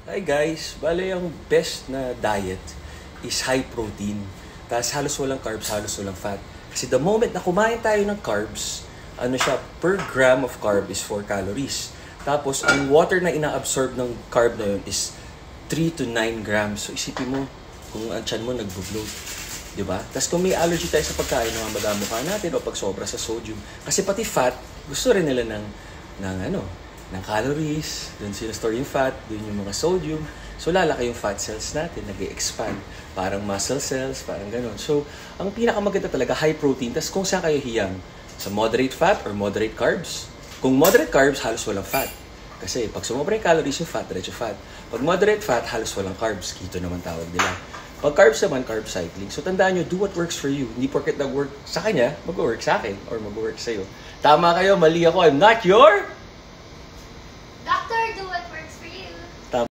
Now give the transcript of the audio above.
Hi guys, bale yung best na diet is high protein. Tapos halos walang carbs, halos walang fat. Kasi the moment na kumain tayo ng carbs, ano siya, per gram of carb is 4 calories. Tapos ang water na ina-absorb ng carb na yun is 3 to 9 grams. So isipin mo, kung ang tiyan mo nagbo-bloat. Diba? Tapos kung may allergy tayo sa pagkain, namamadama mukha natin o pag sobra sa sodium. Kasi pati fat, gusto rin nila ng calories, dun sinastore yung fat, dun yung mga sodium. So lalaki yung fat cells natin, nag-expand. Parang muscle cells, parang ganun. So ang pinakamaganda talaga, high protein. Tapos kung saan kayo hiyang? Sa moderate fat or moderate carbs? Kung moderate carbs, halos walang fat. Kasi pag sumobra yung calories yung fat, diretso fat. Pag moderate fat, halos walang carbs. Keto naman tawag nila. Pag carbs naman, carb cycling. So tandaan nyo, do what works for you. Hindi porket nag-work sa kanya, mag-work sa akin or mag-work sa'yo. Tama kayo, mali ako. I'm not your